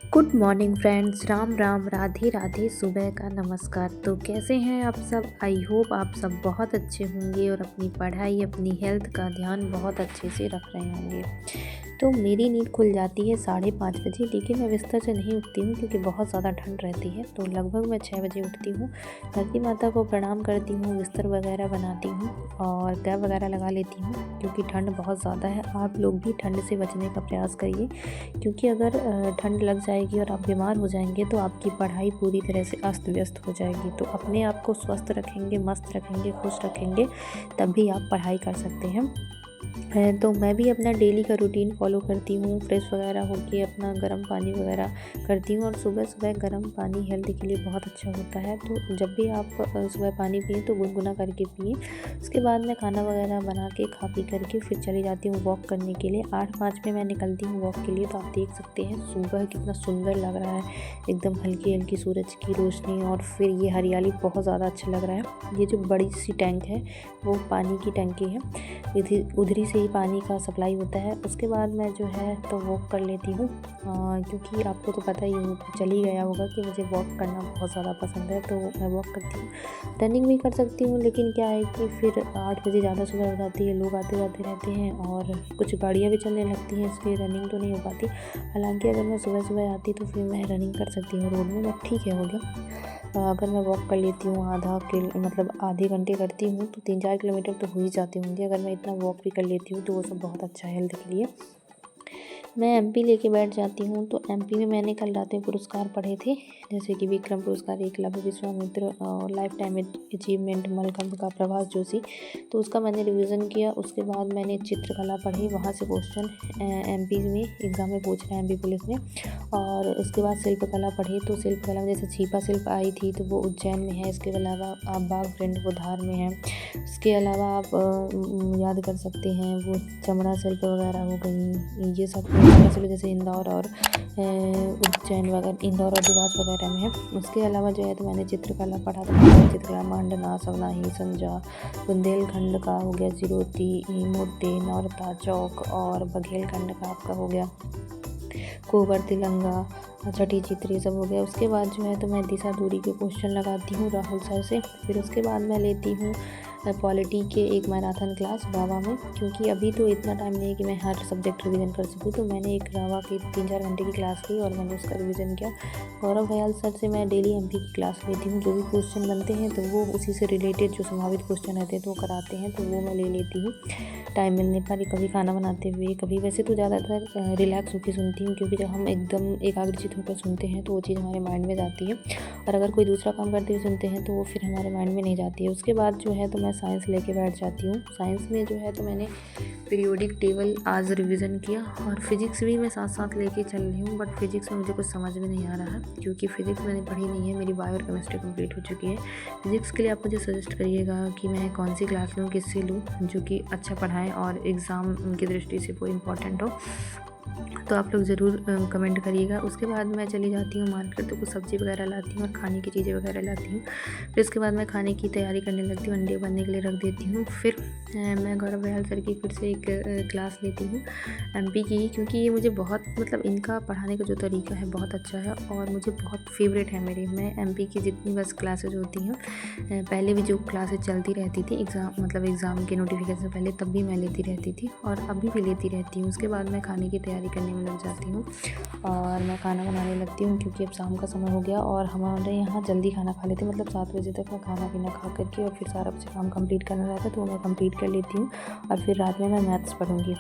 Good morning friends, Ram Ram, Radhe Radhe, सुबह का नमस्कार। तो कैसे हैं आप सब? आई होप आप सब बहुत अच्छे होंगे और अपनी पढ़ाई, अपनी हेल्थ का ध्यान बहुत अच्छे से रख रहे होंगे। तो मेरी नींद खुल जाती है 5:30 बजे, लेकिन मैं बिस्तर से नहीं उठती हूँ क्योंकि बहुत ज़्यादा ठंड रहती है। तो लगभग मैं 6 बजे उठती हूँ, धरती माता को प्रणाम करती हूँ, बिस्तर वगैरह बनाती हूँ और कैप वगैरह लगा लेती हूँ क्योंकि ठंड बहुत ज़्यादा है। आप लोग भी ठंड से बचने का प्रयास करिए, क्योंकि अगर ठंड लग जाएगी और आप बीमार हो जाएंगे तो आपकी पढ़ाई पूरी तरह से अस्त व्यस्त हो जाएगी। तो अपने आप को स्वस्थ रखेंगे, मस्त रखेंगे, खुश रखेंगे, तभी आप पढ़ाई कर सकते हैं। तो मैं भी अपना डेली का रूटीन फॉलो करती हूँ, फ्रेश वगैरह होके अपना गर्म पानी वगैरह करती हूँ। और सुबह सुबह गर्म पानी हेल्थ के लिए बहुत अच्छा होता है। तो जब भी आप सुबह पानी पिए तो गुनगुना करके पिए। उसके बाद मैं खाना वगैरह बना के खा पी करके फिर चली जाती हूँ वॉक करने के लिए। 8:05 में मैं निकलती हूँ वॉक के लिए। तो आप देख सकते हैं सुबह कितना सुंदर लग रहा है, एकदम हल्की हल्की सूरज की रोशनी, और फिर ये हरियाली बहुत ज़्यादा अच्छा लग रहा है। ये जो बड़ी सी टैंक है वो पानी की टंकी है, उधरी से ही पानी का सप्लाई होता है। उसके बाद मैं जो है तो वॉक कर लेती हूँ, क्योंकि आपको तो पता ही चल ही गया होगा कि मुझे वॉक करना बहुत ज़्यादा पसंद है। तो मैं वॉक करती हूँ, रनिंग भी कर सकती हूँ, लेकिन क्या है कि फिर 8 बजे ज़्यादा सुबह हो जाती है, लोग आते जाते रहते हैं और कुछ गाड़ियाँ भी चलने लगती हैं, इसलिए रनिंग तो नहीं हो पाती। हालांकि अगर मैं सुबह सुबह आती तो फिर मैं रनिंग कर सकती हूँ रोड में, बट ठीक है, हो गया। अगर मैं वॉक कर लेती हूँ आधे घंटे करती हूँ तो 3-4 किलोमीटर तो हो ही जाते होंगे। अगर मैं इतना वॉक भी कर लेती हूँ तो वो सब बहुत अच्छा है हेल्थ के लिए। मैं एमपी लेके बैठ जाती हूँ। तो एमपी में मैंने कल रात में पुरस्कार पढ़े थे, जैसे कि विक्रम पुरस्कार, एकलव्य, विश्वामित्र और लाइफ टाइम अचीवमेंट मलकंभ का प्रभास जोशी। तो उसका मैंने रिवीजन किया। उसके बाद मैंने चित्रकला पढ़ी, वहाँ से क्वेश्चन एमपी में एग्ज़ाम में पूछ रहे हैं, एमपी पुलिस में। और उसके बाद शिल्पकला पढ़ी। तो शिल्पकला में जैसे छिपा शिल्प आई थी तो वो उज्जैन में है। इसके अलावा आप बाघ प्रिंट वो धार में है। इसके अलावा आप याद कर सकते हैं वो चमड़ा शिल्प वगैरह हो गई, ये सब शिल्प जैसे इंदौर और उज्जैन वगैरह, इंदौर और देवास वगैरह में है। उसके अलावा जो है तो मैंने चित्रकला पढ़ा था, चित्रकला मांडना, सवनाही, संजा, बुंदेलखंड का हो गया, जिरोती, मूर्ति, नौरता चौक, और बघेलखंड का आपका हो गया कोबर, तिलंगा, छठी चित्र, ये सब हो गया। उसके बाद जो है तो मैं दिशा दूरी के क्वेश्चन लगाती हूँ राहुल सर से। फिर उसके बाद मैं लेती हूँ पॉलिटी के एक मैराथन क्लास रावा में, क्योंकि अभी तो इतना टाइम नहीं है कि मैं हर सब्जेक्ट रिवीजन कर सकूँ। तो मैंने एक रावा की 3-4 घंटे की क्लास ली और मैंने उसका रिवीजन किया। गौरव भयाल सर से मैं डेली एमपी की क्लास लेती हूँ। जो भी क्वेश्चन बनते हैं तो वो उसी से रिलेटेड जो संभावित क्वेश्चन रहते हैं तो वो कराते हैं, तो वो मैं ले लेती हूँ टाइम मिलने पर, कभी खाना बनाते हुए, कभी। वैसे तो ज़्यादातर रिलैक्स होकर सुनती हूँ, क्योंकि जब हम एकदम एकाग्रचित होकर सुनते हैं तो वो चीज़ हमारे माइंड में जाती है, और अगर कोई दूसरा काम करते हुए सुनते हैं तो वो फिर हमारे माइंड में नहीं जाती है। उसके बाद जो है तो मैं साइंस लेके बैठ जाती हूँ। साइंस में जो है तो मैंने पीरियोडिक टेबल आज रिवीजन किया, और फिजिक्स भी मैं साथ साथ लेके चल रही हूँ। बट फिजिक्स में मुझे कुछ समझ में नहीं आ रहा है, क्योंकि फिजिक्स मैंने पढ़ी नहीं है, मेरी बायो और केमिस्ट्री कंप्लीट हो चुकी है। फिजिक्स के लिए आप मुझे सजेस्ट करिएगा कि मैं कौन सी क्लास लूँ, किससे लूँ, जो कि अच्छा पढ़ाएँ और एग्ज़ाम की दृष्टि से वो इम्पॉर्टेंट हो। तो आप लोग ज़रूर कमेंट करिएगा। उसके बाद मैं चली जाती हूँ मार्केट, तो कुछ सब्ज़ी वगैरह लाती हूँ और खाने की चीज़ें वगैरह लाती हूँ। फिर उसके बाद मैं खाने की तैयारी करने लगती हूँ, अंडे बनने के लिए रख देती हूँ। फिर मैं गौरव बयाल सर की फिर से एक क्लास लेती हूँ एमपी की ही, क्योंकि ये मुझे बहुत इनका पढ़ाने का जो तरीका है बहुत अच्छा है और मुझे बहुत फेवरेट है मेरी। मैं एमपी की जितनी बस क्लासेज होती हैं, पहले भी जो क्लासेज चलती रहती थी एग्ज़ाम के नोटिफिकेशन से पहले, तब भी मैं लेती रहती थी और अभी भी लेती रहती हूँ। उसके बाद मैं खाने की तैयारी करने में लग जाती हूँ और मैं खाना बनाने लगती हूँ, क्योंकि अब शाम का समय हो गया और हमारे यहाँ जल्दी खाना खा लेते हैं, 7 बजे तक मैं खाना पीना खा करके और फिर सारा कुछ काम कंप्लीट करना रहता है, तो मैं कंप्लीट कर लेती हूँ और फिर रात में मैं मैथ्स पढ़ूँगी।